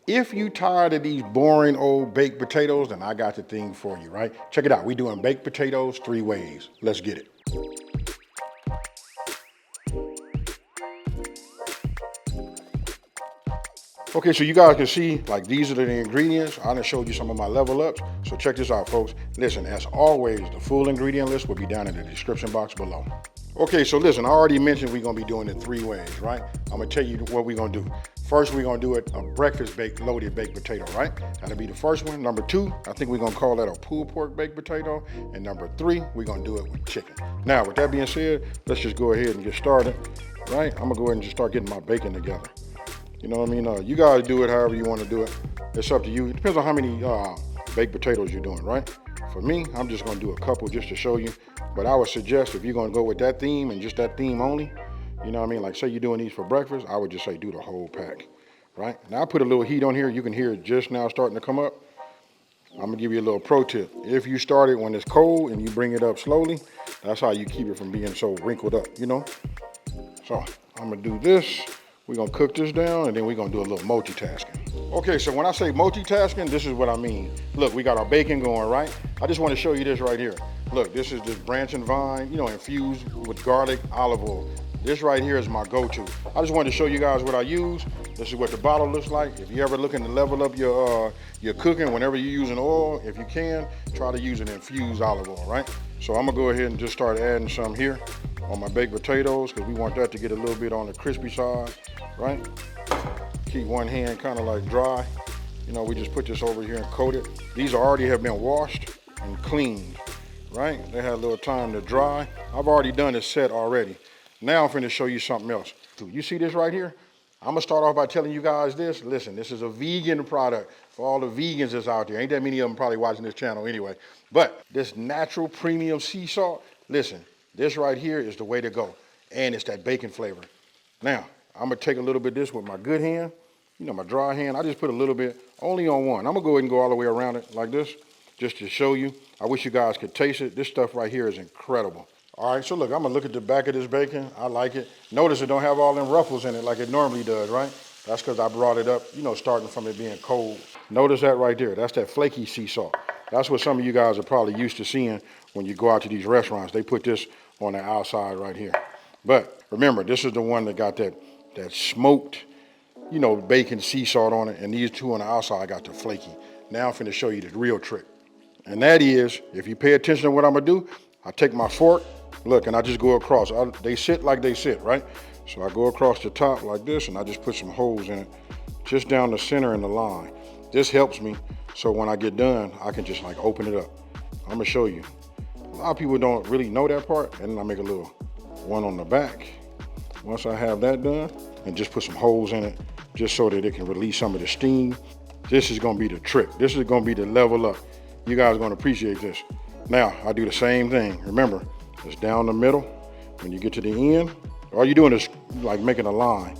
If you tired of these boring old baked potatoes, then I got the thing for you, right? Check it out. We doing baked potatoes 3 ways. Let's get it. Okay, so you guys can see, like, these are the ingredients. I done showed you some of my level ups. So check this out, folks. Listen, as always, the full ingredient list will be down in the description box below. Okay, so listen, I already mentioned we're gonna be doing it 3 ways, right? I'm gonna tell you what we're gonna do. First, we're gonna do it a breakfast loaded baked potato, right? That'll be the first one. Number 2, I think we're gonna call that a pulled pork baked potato. And number 3, we're gonna do it with chicken. Now, with that being said, let's just go ahead and get started, right? I'm gonna go ahead and just start getting my bacon together. You know what I mean? You guys do it however you want to do it. It's up to you. It depends on how many baked potatoes you're doing, right? For me, I'm just going to do a couple just to show you. But I would suggest if you're going to go with that theme and just that theme only, you know what I mean? Like say you're doing these for breakfast, I would just say do the whole pack, right? Now I put a little heat on here. You can hear it just now starting to come up. I'm going to give you a little pro tip. If you start it when it's cold and you bring it up slowly, that's how you keep it from being so wrinkled up, you know? So I'm going to do this. We're gonna cook this down and then we're gonna do a little multitasking. Okay, so when I say multitasking, this is what I mean. Look, we got our bacon going, right? I just wanna show you this right here. Look, this is this branch and vine, you know, infused with garlic, olive oil. This right here is my go-to. I just wanted to show you guys what I use. This is what the bottle looks like. If you ever looking to level up your cooking, whenever you're using oil, if you can, try to use an infused olive oil, right? So I'm gonna go ahead and just start adding some here on my baked potatoes because we want that to get a little bit on the crispy side, right? Keep one hand kind of like dry. You know, we just put this over here and coat it. These already have been washed and cleaned, right? They had a little time to dry. I've already done this set already. Now I'm finna show you something else. You see this right here? I'm gonna start off by telling you guys this. Listen, this is a vegan product for all the vegans that's out there. Ain't that many of them probably watching this channel anyway. But this natural premium sea salt, listen, this right here is the way to go. And it's that bacon flavor. Now, I'm gonna take a little bit of this with my good hand, you know, my dry hand. I just put a little bit, only on one. I'm gonna go ahead and go all the way around it like this, just to show you. I wish you guys could taste it. This stuff right here is incredible. All right, so look, I'm gonna look at the back of this bacon. I like it. Notice it don't have all them ruffles in it like it normally does, right? That's because I brought it up, you know, starting from it being cold. Notice that right there. That's that flaky sea salt. That's what some of you guys are probably used to seeing when you go out to these restaurants. They put this on the outside right here. But remember, this is the one that got that smoked, you know, bacon sea salt on it. And these two on the outside got the flaky. Now I'm finna show you the real trick. And that is, if you pay attention to what I'm gonna do, I take my fork, look, and I just go across. They sit like they sit, right? So I go across the top like this, and I just put some holes in it, just down the center in the line. This helps me, so when I get done, I can just like open it up. I'm gonna show you. A lot of people don't really know that part, and then I make a little one on the back. Once I have that done, and just put some holes in it, just so that it can release some of the steam. This is gonna be the trick. This is gonna be the level up. You guys are gonna appreciate this. Now, I do the same thing. Remember, it's down the middle. When you get to the end, all you're doing is like making a line.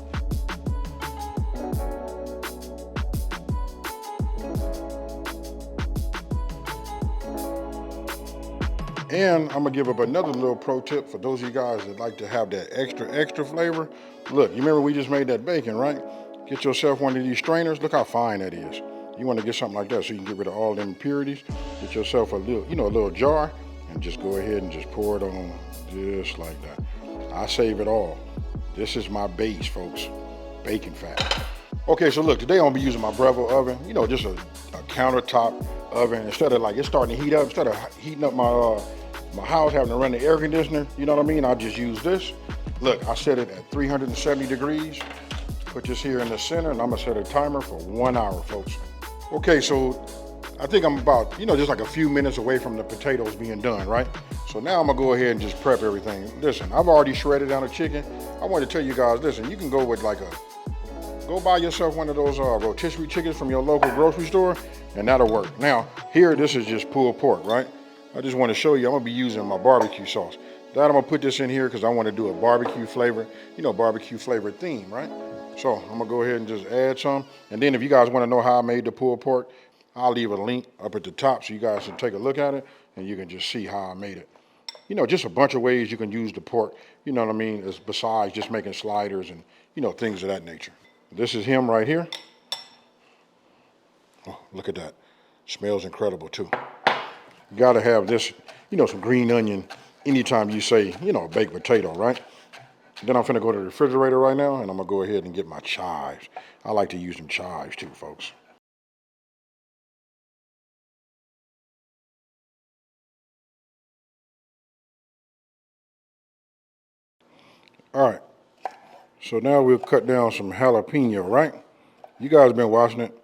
And I'm gonna give up another little pro tip for those of you guys that like to have that extra flavor. Look, you remember we just made that bacon, right? Get yourself one of these strainers. Look how fine that is. You want to get something like that so you can get rid of all them impurities. Get yourself a little, you know, a little jar and just go ahead and just pour it on just like that. I save it all. This is my base, folks. Bacon fat. Okay, so look, today I'm gonna be using my Breville oven. You know, just a countertop oven. Instead of like it's starting to heat up, instead of heating up my house, having to run the air conditioner, you know what I mean? I just use this. Look, I set it at 370 degrees. Put this here in the center, and I'm gonna set a timer for 1 hour, folks. Okay, so I think I'm about, you know, just like a few minutes away from the potatoes being done, right? So now I'm gonna go ahead and just prep everything. Listen, I've already shredded down the chicken. I want to tell you guys, listen, you can go with like go buy yourself one of those rotisserie chickens from your local grocery store, and that'll work. Now, here, this is just pulled pork, right? I just want to show you, I'm gonna be using my barbecue sauce. That I'm gonna put this in here because I want to do a barbecue flavor, you know, barbecue flavored theme, right? So I'm gonna go ahead and just add some. And then if you guys want to know how I made the pulled pork, I'll leave a link up at the top so you guys can take a look at it and you can just see how I made it. You know, just a bunch of ways you can use the pork, you know what I mean, as besides just making sliders and, you know, things of that nature. This is him right here. Oh, look at that. Smells incredible too. You gotta have this, some green onion anytime you say, baked potato, right? Then I'm finna go to the refrigerator right now and I'm gonna go ahead and get my chives. I like to use them chives too, folks. All right, so now we'll cut down some jalapeno, right? You guys been watching it.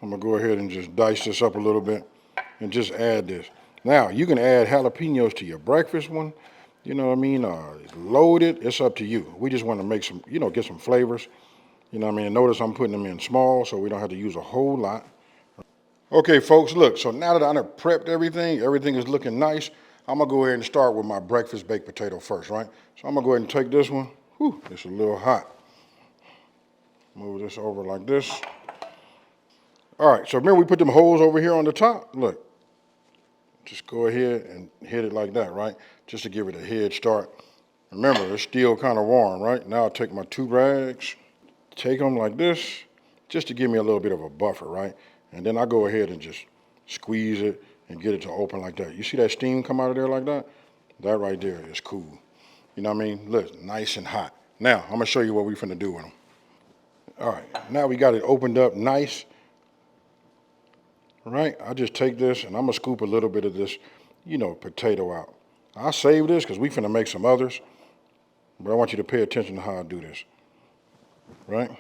I'm gonna go ahead and just dice this up a little bit and just add this. Now, you can add jalapenos to your breakfast one, you know what I mean? Loaded, it's up to you. We just wanna make some, get some flavors. You know what I mean? Notice I'm putting them in small so we don't have to use a whole lot. Okay, folks, look, so now that I've prepped everything is looking nice, I'm gonna go ahead and start with my breakfast baked potato first, right? So I'm gonna go ahead and take this one. Whew, it's a little hot. Move this over like this. All right, so remember we put them holes over here on the top? Look, just go ahead and hit it like that, right? Just to give it a head start. Remember, it's still kind of warm, right? Now I'll take my 2 rags, take them like this, just to give me a little bit of a buffer, right? And then I go ahead and just squeeze it and get it to open like that. You see that steam come out of there like that? That right there is cool. You know what I mean? Look, nice and hot. Now, I'm gonna show you what we're finna do with them. All right, now we got it opened up nice. Right? I just take this and I'm gonna scoop a little bit of this, potato out. I save this because we finna make some others, but I want you to pay attention to how I do this. Right?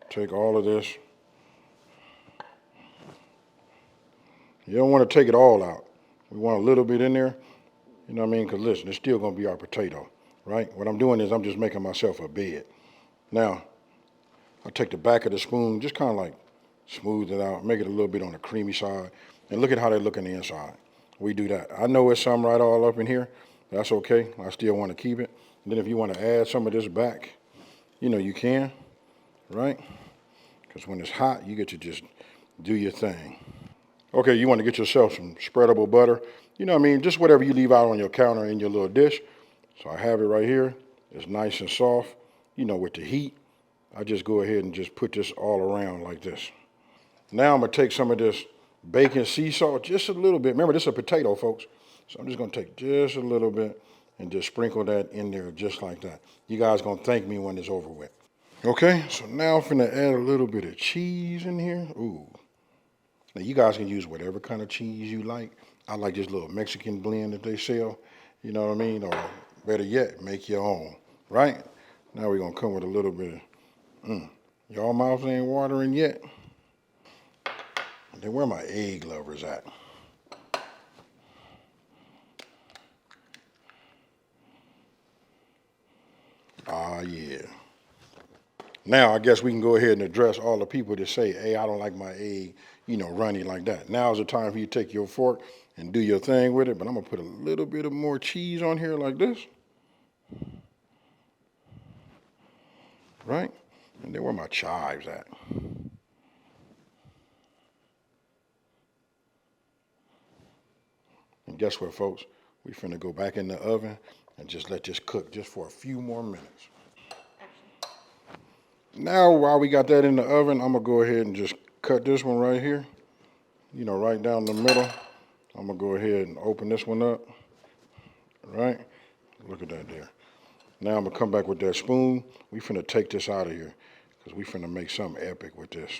Take all of this. You don't want to take it all out. We want a little bit in there, you know what I mean? Because listen, it's still gonna be our potato, right? What I'm doing is I'm just making myself a bed. Now, I take the back of the spoon, just kind of like smooth it out, make it a little bit on the creamy side, and look at how they look on the inside. We do that. I know it's some right all up in here. That's okay. I still want to keep it. And then if you want to add some of this back, you can, right? Because when it's hot, you get to just do your thing. Okay, you want to get yourself some spreadable butter. You know what I mean? Just whatever you leave out on your counter in your little dish. So I have it right here. It's nice and soft, with the heat. I just go ahead and just put this all around like this. Now I'm gonna take some of this bacon sea salt, just a little bit. Remember, this is a potato, folks. So I'm just gonna take just a little bit and just sprinkle that in there just like that. You guys gonna thank me when it's over with. Okay, so now I'm finna add a little bit of cheese in here. Ooh. Now you guys can use whatever kind of cheese you like. I like this little Mexican blend that they sell, you know what I mean? Or better yet, make your own, right? Now we're gonna come with a little bit of, y'all mouths ain't watering yet? Then where my egg lovers at? Ah, yeah. Now I guess we can go ahead and address all the people that say, hey, I don't like my egg, runny like that. Now's the time for you to take your fork and do your thing with it, but I'm gonna put a little bit of more cheese on here like this. Right? And then where my chives at? And guess what, folks? We finna go back in the oven and just let this cook just for a few more minutes. Now, while we got that in the oven, I'm gonna go ahead and just cut this one right here, right down the middle. I'm gonna go ahead and open this one up, right? Look at that there. Now I'm gonna come back with that spoon. We finna take this out of here because we finna make something epic with this.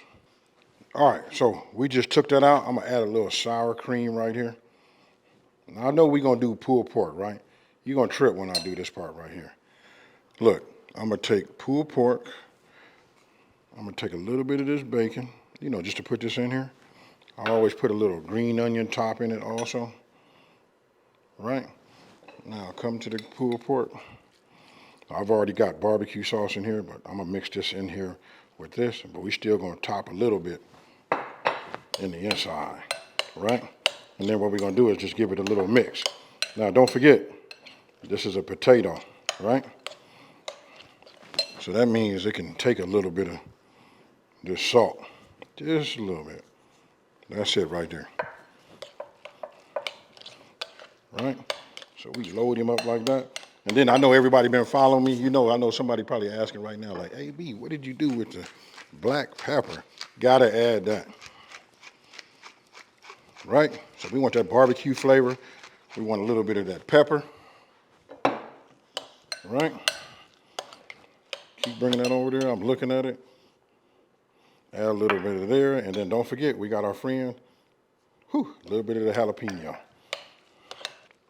All right, so we just took that out. I'm gonna add a little sour cream right here. Now I know we're gonna do pulled pork, right? You're gonna trip when I do this part right here. Look, I'm gonna take pulled pork. I'm gonna take a little bit of this bacon, just to put this in here. I always put a little green onion top in it also. Right? Now come to the pulled pork. I've already got barbecue sauce in here, but I'm gonna mix this in here with this, but we still gonna top a little bit in the inside, right? And then what we're gonna do is just give it a little mix. Now don't forget, this is a potato, right? So that means it can take a little bit of this salt, just a little bit. That's it right there. Right? So we load him up like that. And then I know everybody been following me. I know somebody probably asking right now, like, hey, B, what did you do with the black pepper? Gotta add that. right? So we want that barbecue flavor. We want a little bit of that pepper, right? Keep bringing that over there. I'm looking at it. Add a little bit of there, and then don't forget, we got our friend, a little bit of the jalapeno.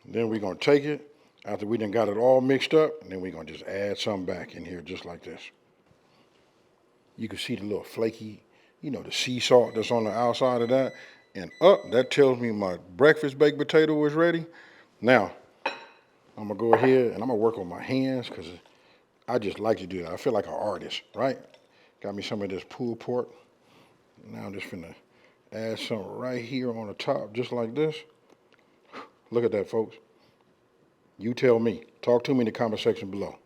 Then we're gonna take it, after we done got it all mixed up, and then we're gonna just add some back in here just like this. You can see the little flaky, the sea salt that's on the outside of that. And that tells me my breakfast baked potato is ready. Now, I'm gonna go ahead and I'm gonna work on my hands because I just like to do that. I feel like an artist, right? Got me some of this pulled pork. Now I'm just finna add some right here on the top, just like this. Look at that, folks. You tell me. Talk to me in the comment section below.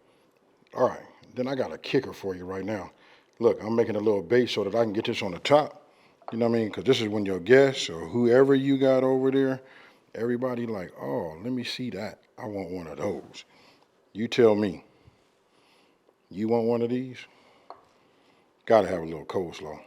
All right, then I got a kicker for you right now. Look, I'm making a little base so that I can get this on the top. You know what I mean? Because this is when your guests or whoever you got over there, everybody like, oh, let me see that. I want one of those. You tell me. You want one of these? Gotta have a little coleslaw.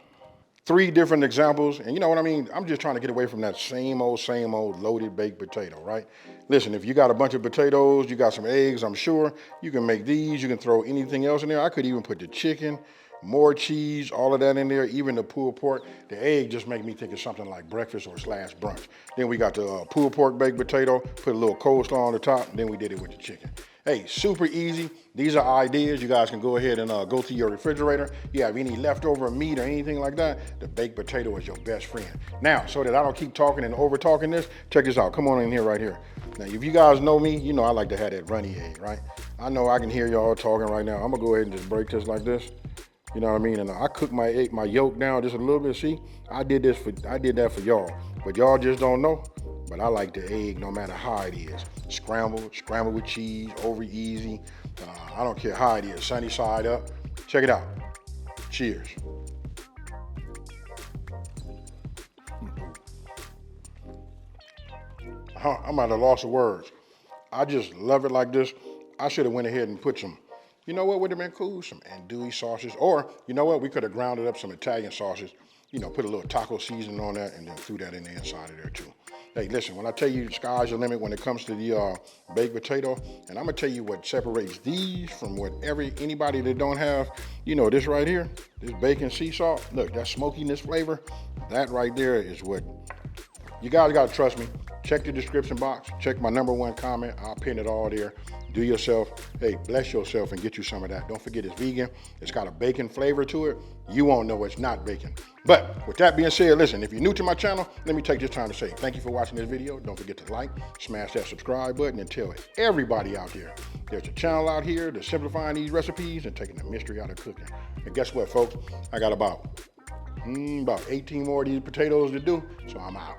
3 different examples, and you know what I mean? I'm just trying to get away from that same old loaded baked potato, right? Listen, if you got a bunch of potatoes, you got some eggs, I'm sure, you can make these, you can throw anything else in there. I could even put the chicken, more cheese, all of that in there, even the pulled pork. The egg just make me think of something like breakfast or / brunch. Then we got the pulled pork baked potato, put a little coleslaw on the top, and then we did it with the chicken. Hey, super easy. These are ideas. You guys can go ahead and go to your refrigerator. You have any leftover meat or anything like that, the baked potato is your best friend. Now, so that I don't keep talking and over talking this, check this out. Come on in here right here. Now, if you guys know me, you know I like to have that runny egg, right? I know I can hear y'all talking right now. I'm gonna go ahead and just break this like this. You know what I mean? And I cook my egg, my yolk down just a little bit. See, I did that for y'all, but y'all just don't know. But I like the egg no matter how it is. Scrambled with cheese, over easy. I don't care how it is, sunny side up. Check it out. Cheers. I'm at a loss of words. I just love it like this. I should have went ahead and put some, you know what would have been cool? Some andouille sauces. Or, you know what? We could have grounded up some Italian sauces, put a little taco seasoning on that and then threw that in the inside of there too. Hey, listen, when I tell you the sky's the limit when it comes to the baked potato, and I'm gonna tell you what separates these from what anybody that don't have, this right here, this bacon sea salt, look, that smokiness flavor, that right there is what, you guys gotta trust me. Check the description box, check my #1 comment, I'll pin it all there. Do yourself, hey, bless yourself and get you some of that. Don't forget it's vegan, it's got a bacon flavor to it. You won't know it's not bacon. But with that being said, listen, if you're new to my channel, let me take this time to say thank you for watching this video. Don't forget to like, smash that subscribe button, and tell everybody out there there's a channel out here that's simplifying these recipes and taking the mystery out of cooking. And guess what, folks? I got about 18 more of these potatoes to do, so I'm out.